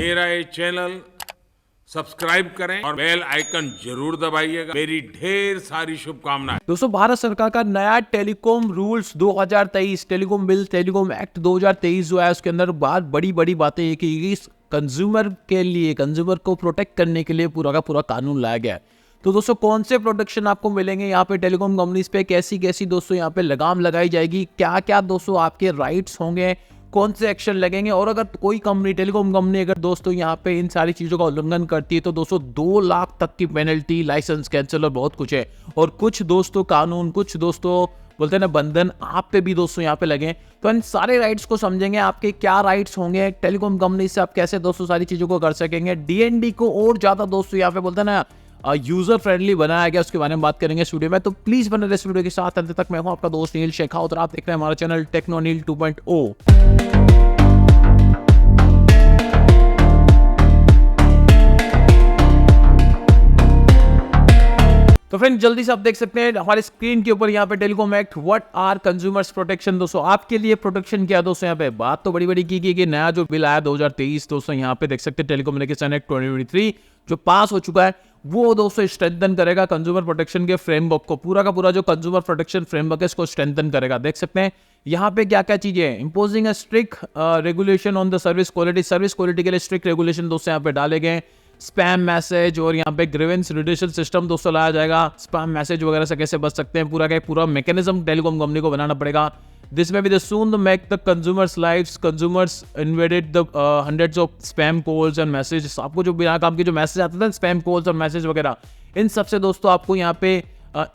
मेरा ये channel subscribe करें और बेल आइकन जरूर दबाइएगा। मेरी ढेर सारी शुभकामनाएं। दोस्तों, भारत सरकार का नया telecom rules 2023, telecom bill, telecom act 2023 जो है, उसके अंदर बहुत बड़ी बड़ी बातें ये की गई। कंज्यूमर के लिए, कंज्यूमर को प्रोटेक्ट करने के लिए पूरा का पूरा कानून लाया गया है। तो दोस्तों, कौन से प्रोटेक्शन आपको मिलेंगे यहाँ पे टेलीकॉम कंपनीज पे, कैसी कैसी दोस्तों यहाँ पे लगाम लगाई जाएगी, क्या क्या दोस्तों आपके राइट्स होंगे, कौन से एक्शन लगेंगे, और अगर कोई कंपनी, टेलीकॉम कंपनी अगर दोस्तों यहाँ पे इन सारी चीज़ों का उल्लंघन करती है तो दोस्तों 2 लाख तक की पेनल्टी, लाइसेंस कैंसिल और बहुत कुछ है। और कुछ दोस्तों कानून, कुछ दोस्तों बोलते हैं ना बंधन आप पे भी दोस्तों यहाँ पे लगे। तो इन सारे राइट्स को समझेंगे, आपके क्या राइट्स होंगे, टेलीकॉम कंपनी से आप कैसे दोस्तों सारी चीज़ों को कर सकेंगे, डीएनडी को और ज़्यादा दोस्तों यहाँ पे बोलते हैं ना यूजर फ्रेंडली बनाया गया, उसके बारे में बात करेंगे इस वीडियो में। तो प्लीज बने रहिए इस वीडियो के साथ अंत तक। मैं हूं आपका दोस्त नील शेखावत और आप देख रहे हैं हमारा चैनल टेक्नो नील 2.0। तो फ्रेंड, जल्दी से आप देख सकते हैं हमारे स्क्रीन के ऊपर यहाँ पे telecom act, what are consumers protection. दोस्तों, आपके लिए प्रोटेक्शन क्या है दोस्तों? यहाँ पे बात तो बड़ी बड़ी की गई कि नया जो बिल आया 2023 दोस्तों, यहाँ पे देख सकते हैं टेलीकम्युनिकेशन एक्ट 2023 जो पास हो चुका है, वो दोस्तों स्ट्रेंथन करेगा कंज्यूमर प्रोटेक्शन के फ्रेमवर्क को। पूरा का पूरा जो कंज्यूमर प्रोटेक्शन फ्रेमवर्क है इसको स्ट्रेंथन करेगा। देख सकते हैं यहाँ पे क्या क्या चीजें हैं। Imposing a strict regulation on the service quality, service quality के लिए स्ट्रिक्ट रेगुलेशन दोस्तों यहाँ पे डाले गए। स्पैम मैसेज और यहाँ पे ग्रीवेंस रिड्यूसल सिस्टम दोस्तों लाया जाएगा। स्पैम मैसेज वगैरह से कैसे बच सकते हैं, पूरा का पूरा मैकेनिज्म टेलीकॉम कंपनी को बनाना पड़ेगा। दिस में भी the soon make the consumers lives, consumers invaded the hundreds of spam calls and message. आपको जो बिना काम के जो मैसेज आते थे, स्पैम कॉल्स और मैसेज वगैरह, इन सबसे दोस्तों आपको यहाँ पे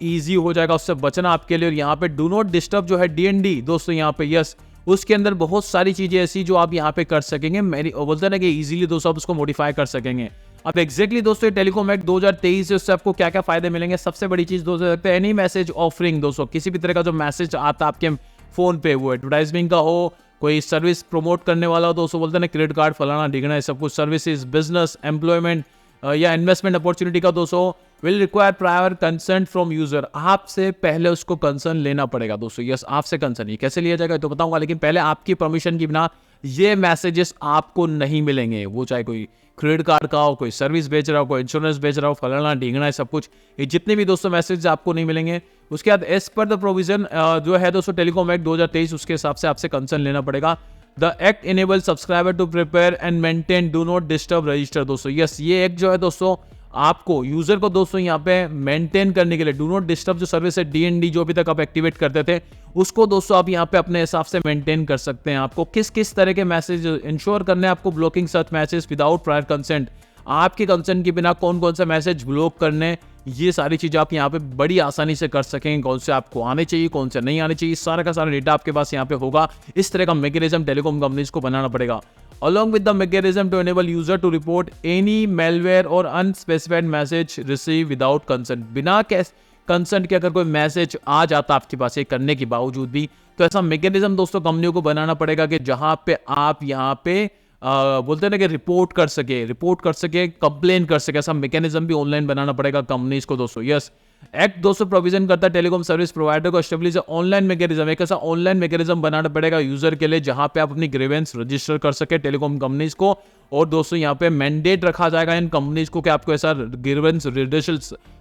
ईजी हो जाएगा उससे बचना आपके लिए। और यहाँ पे डू नॉट डिस्टर्ब जो है डीएनडी दोस्तों यहाँ पे, यस, उसके अंदर बहुत सारी चीजें ऐसी जो आप यहाँ पे कर सकेंगे। मेरी बोलते हैं ना कि इजीली दोस्तों आप उसको मॉडिफाई कर सकेंगे। अब एग्जैक्टली दोस्तों टेलीकॉम एक्ट 2023 से उससे आपको क्या क्या फायदे मिलेंगे। सबसे बड़ी चीज दोस्तों सकते हैं एनी मैसेज ऑफरिंग। दोस्तों, किसी भी तरह का जो मैसेज आता है आपके फोन पे, वो एडवर्टाइजमेंट का हो, कोई सर्विस प्रमोट करने वाला हो, दोस्तों बोलते हैं ना क्रेडिट कार्ड फलाना ढिगना, सब कुछ सर्विसेज, बिजनेस, एम्प्लॉयमेंट या इन्वेस्टमेंट अपॉर्चुनिटी का दोस्तों will require prior consent from user. आपसे पहले उसको कंसर्न लेना पड़ेगा दोस्तों। यस, आपसे कंसर्न, ये कैसे लिया जाएगा तो बताऊंगा, लेकिन पहले आपकी परमिशन के बिना ये मैसेजेस आपको नहीं मिलेंगे। वो चाहे कोई क्रेडिट कार्ड का हो, कोई सर्विस बेच रहा हो, कोई इंश्योरेंस बेच रहा हो, फलाना ढींगना, सब कुछ, ये जितने भी दोस्तों मैसेज आपको नहीं मिलेंगे। उसके बाद एज पर द प्रोविजन जो है दोस्तों टेलीकॉम एक्ट 2023, उसके हिसाब से आपसे कंसर्न लेना पड़ेगा। The act enable subscriber to prepare and maintain do not disturb register. दोस्तों यस, ये एक्ट जो है दोस्तों आपको यूजर को दोस्तों यहाँ पे मेंटेन करने के लिए डू नॉट डिस्टर्ब जो सर्विस है डीएनडी जो अभी तक आप एक्टिवेट करते थे, उसको दोस्तों आप यहाँ पे अपने हिसाब से मेंटेन कर सकते हैं। आपको किस किस तरह के मैसेज इंश्योर करने हैं, आपको blocking search message without prior consent, आपके कंसेंट के बिना कौन कौन सा मैसेज ब्लॉक करने, ये सारी चीजें आप यहाँ पे बड़ी आसानी से कर सकेंगे। कौन से आपको आने चाहिए, कौन से नहीं आने चाहिए, सारा का सारा डेटा आपके पास यहाँ पे होगा। इस तरह का मैकेनिज्म टेलीकॉम कंपनीज को बनाना पड़ेगा। Along with the mechanism to enable user to report any malware or unspecified message received without consent। बिना कंसेंट के अगर कोई मैसेज आ जाता आपके पास ये करने के बावजूद भी, तो ऐसा मैकेनिज्म दोस्तों कंपनियों को बनाना पड़ेगा कि जहां पे आप यहाँ पे बोलते हैं ना कि रिपोर्ट कर सके, कंप्लेन कर सके। ऐसा मैकेनिज्म भी ऑनलाइन बनाना पड़ेगा कंपनीज को दोस्तों। यस, एक्ट दोस्तों प्रोविजन करता है टेलीकॉम सर्विस प्रोवाइडर को एस्टेब्लिश ऑनलाइन मैकेनिज्म, एक ऐसा ऑनलाइन मैकेनिज्म बनाना पड़ेगा यूजर के लिए जहां पे आप अपनी ग्रीवेंस रजिस्टर कर सके टेलीकॉम कंपनीज को। और दोस्तों यहाँ पे मैंडेट रखा जाएगा इन कंपनीज को कि आपको ऐसा ग्रीवेंस रिड्यूसल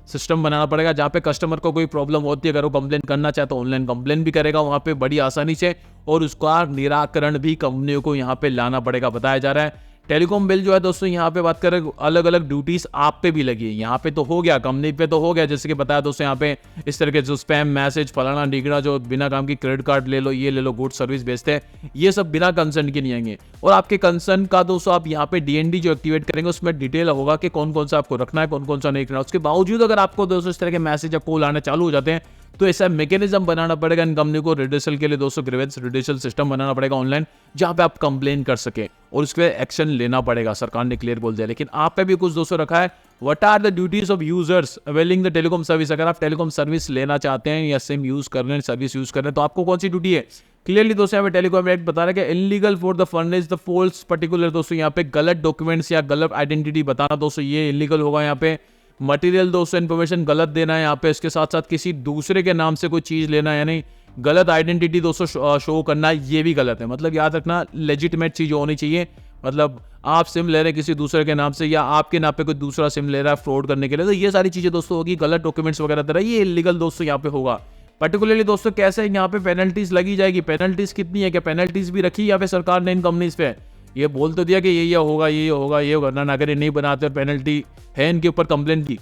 सिस्टम बनाना पड़ेगा जहां पे कस्टमर को कोई प्रॉब्लम होती है, अगर वो कंप्लेन करना चाहे तो ऑनलाइन कंप्लेन भी करेगा वहां पे बड़ी आसानी से, और उसका निराकरण भी कंपनियों को यहाँ पे लाना पड़ेगा। बताया जा रहा है टेलीकॉम बिल जो है दोस्तों यहाँ पे बात करें, अलग अलग ड्यूटीज आप पे भी लगी है। यहाँ पे तो हो गया, कंपनी पे तो हो गया, जैसे कि बताया दोस्तों यहाँ पे इस तरह के जो स्पैम मैसेज फलाना ढीगना, जो बिना काम की क्रेडिट कार्ड ले लो, ये ले लो, गुड सर्विस बेचते हैं, ये सब बिना कंसर्न के नहीं आएंगे। और आपके कंसर्न का दोस्तों आप यहाँ पे डीएनडी जो एक्टिवेट करेंगे उसमें डिटेल होगा कि कौन कौन सा आपको रखना है, कौन कौन सा नहीं रखना। उसके बावजूद अगर आपको दोस्तों इस तरह के मैसेज या कॉल आने चालू हो जाते हैं तो ऐसा मैकेनिज्म बनाना पड़ेगा इन कंपनी को रिड्यूसल के लिए दोस्तों, ग्रीवेंस रिड्यूसल सिस्टम बनाना पड़ेगा ऑनलाइन जहां पे आप कंप्लेन कर सके और उसके एक्शन लेना पड़ेगा। सरकार ने क्लियर बोल दिया, लेकिन आप पे भी कुछ दोस्तों रखा है। What are the duties of users availing the telecom service. अगर आप टेलीकॉम सर्विस लेना चाहते हैं या सिम यूज कर रहे हैं, सर्विस यूज कर रहे हैं, तो आपको कौन सी ड्यूटी है? क्लियरली दोस्तों यहाँ पे टेलीकॉम एक्ट बता रहा है कि illegal for the furnish the false particular. दोस्तों यहाँ पे गलत डॉक्यूमेंट्स या गलत आइडेंटिटी बताना दोस्तों ये इलीगल होगा। यहाँ पे मटेरियल दोस्तों इन्फॉर्मेशन गलत देना है यहाँ पे, इसके साथ साथ किसी दूसरे के नाम से कोई चीज लेना है, यानी गलत आइडेंटिटी दोस्तों शो करना, ये भी गलत है। मतलब याद रखना लेजिटिमेट चीज होनी चाहिए, मतलब आप सिम ले रहे हैं किसी दूसरे के नाम से या आपके नाम पे कोई दूसरा सिम ले रहा है फ्रॉड करने के लिए, तो ये सारी चीज़ें दोस्तों होगी, गलत डॉक्यूमेंट्स वगैरह दे रहा है, ये इलीगल दोस्तों यहाँ पे होगा। पर्टिकुलरली दोस्तों कैसे यहाँ पे पेनल्टीज लगी जाएगी, पेनल्टीज कितनी है, क्या पेनल्टीज भी रखी यहाँ पे सरकार ने इन कंपनीज पे? ये बोल तो दिया कि ये होगा, ये होगा, ये होगा ना, अगर ये नहीं बनाते और पेनल्टी है इनके ऊपर कंप्लेन की।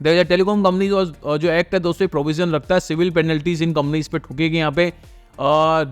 देखिए टेलीकॉम कंपनी जो एक्ट है दोस्तों प्रोविजन रखता है सिविल पेनल्टीज इन कंपनीज पे ठुकेगी यहाँ पे।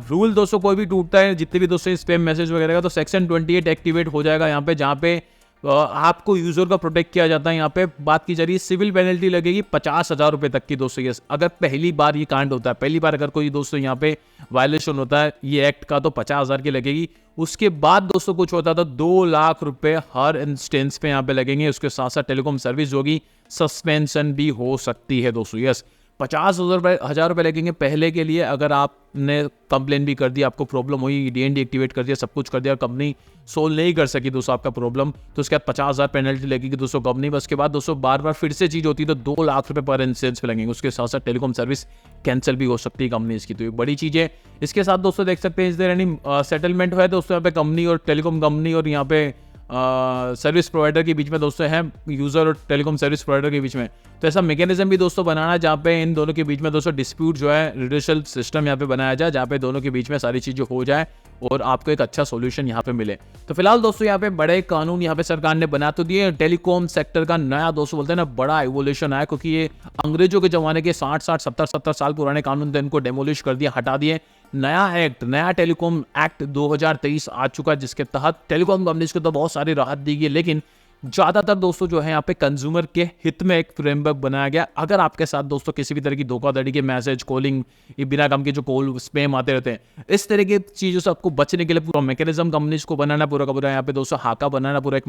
रूल दोस्तों कोई भी टूटता है जितने भी दोस्तों स्पैम मैसेज वगैरह का, तो सेक्शन 28 एक्टिवेट हो जाएगा यहाँ पे, जहाँ पे आपको यूजर का प्रोटेक्ट किया जाता है। यहाँ पे बात की जा रही है सिविल पेनल्टी लगेगी 50,000 रुपए तक की दोस्तों। ये अगर पहली बार ये कांड होता है, पहली बार अगर कोई दोस्तों यहाँ पे वायलेशन होता है ये एक्ट का, तो 50,000 की लगेगी। उसके बाद दोस्तों कुछ होता है तो 2 लाख रुपए हर इंस्टेंस पे यहाँ पे लगेंगे। उसके साथ साथ टेलीकॉम सर्विस जो होगी सस्पेंशन भी हो सकती है दोस्तों। यस, 50,000 रुपए लगेंगे पहले के लिए। अगर आपने कंप्लेन भी कर दी, आपको प्रॉब्लम हुई, डीएनडी एक्टिवेट कर दिया, सब कुछ कर दिया, कंपनी सोल्व नहीं कर सकी दोस्तों आपका प्रॉब्लम, तो उसके बाद 50,000 पेनल्टी लगेगी दोस्तों कंपनी। बस के बाद दोस्तों बार बार फिर से चीज होती है तो 2 लाख रुपए पर इंस्टेंस पे लगेंगे। उसके साथ साथ टेलीकॉम सर्विस कैंसिल भी हो सकती है कंपनी इसकी, तो ये बड़ी चीज है। इसके साथ दोस्तों देख सकते हैं इस देर एनी सेटलमेंट हुआ है दोस्तों यहाँ पे कंपनी और टेलीकॉम कंपनी और यहाँ पे सर्विस प्रोवाइडर के बीच में दोस्तों है, यूजर और टेलीकॉम सर्विस प्रोवाइडर के बीच में। तो ऐसा मैकेनिज्म भी दोस्तों बनाना है जहाँ पे इन दोनों के बीच में दोस्तों डिस्प्यूट जो है रिड्यूसल सिस्टम यहाँ पे बनाया जाए, जहाँ पे दोनों के बीच में सारी चीजें हो जाए और आपको एक अच्छा सॉल्यूशन यहाँ पे मिले। तो फिलहाल दोस्तों यहाँ पे बड़े कानून यहाँ पे सरकार ने बना तो दिए। टेलीकॉम सेक्टर का नया दोस्तों बोलते हैं ना बड़ा इवोल्यूशन आया, क्योंकि ये अंग्रेजों के जमाने के 60 70 साल पुराने कानून थे, इनको डेमोलिश कर दिया, हटा दिए। नया एक्ट, नया टेलीकॉम एक्ट 2023 आ चुका है, जिसके तहत टेलीकॉम कंपनीज को तो बहुत सारी राहत दी गई, लेकिन ज्यादातर दोस्तों जो है यहाँ पे कंज्यूमर के हित में एक फ्रेमवर्क बनाया गया। अगर आपके साथ दोस्तों किसी भी तरह की धोखाधड़ी के मैसेज, कॉलिंग, ये बिना काम के जो कॉल स्पैम आते रहते हैं, इस तरह की चीजों से आपको बचने के लिए पूरा मैकेनिज्म कंपनीज को बनाना, पूरा का पूरा यहाँ पे दोस्तों हाका बनाना, पूरा एक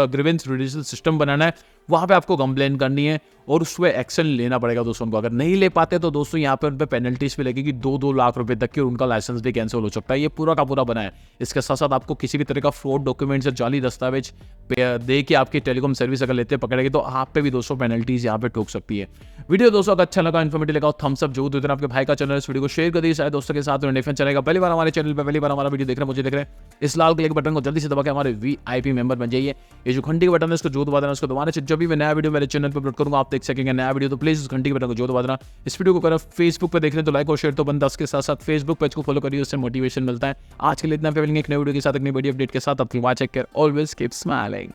ग्रीवेंस रिड्यूसल सिस्टम बनाना है। वहां पे आपको कंप्लेन करनी है और उस पर एक्शन लेना पड़ेगा दोस्तों उनको। अगर नहीं ले पाते तो दोस्तों यहाँ पे उन पर पेनल्टीज भी लगेगी 2-2 लाख रुपए तक की, और उनका लाइसेंस भी कैंसिल हो सकता है। ये पूरा का पूरा बना है। इसके साथ साथ आपको किसी भी तरह का फ्रॉड डॉक्यूमेंट या जाली दस्तावेज दे के आपकी टेलीकॉम सर्विस अगर लेते पकड़ेगी तो आप पे भी दोस्तों पेनल्टीज यहाँ पे ठोक सकती है। वीडियो दोस्तों अगर अच्छा लगा, इन्फॉर्मेटिव लगा, थम्स अप जरूर देते हैं। आपके भाई का चैनल, इस वीडियो को शेयर कर दीजिए शायद दोस्तों के साथ, नोटिफिकेशन चलेगा। पहली बार हमारे चैनल पे, पहली बार हमारा वीडियो देख रहे हैं, मुझे देख रहे हैं, इस लाल कलर के बटन को जल्दी से दबा के हमारे VIP मेंबर बन जाइए। ये जो घंटी के बटन है इसको जो दबा देना, उसको दबाने से जब भी मैं नया वीडियो मेरे चैनल पर अपलोड करूंगा आप देख सकेंगे नया वीडियो। तो प्लीज उस घंटी के बटन को जो दबा देना। इस वीडियो को अगर फेसबुक पर देख रहे हैं तो लाइक और शेयर तो बनता, उसके साथ साथ फेसबुक पेज को फॉलो करिए, उससे मोटिवेशन मिलता है। आज के लिए इतना, एक नई वीडियो के साथ, एक नई वीडियो अपडेट के साथ। अपनी वॉच चेक कर, ऑलवेज कीप स्माइलिंग।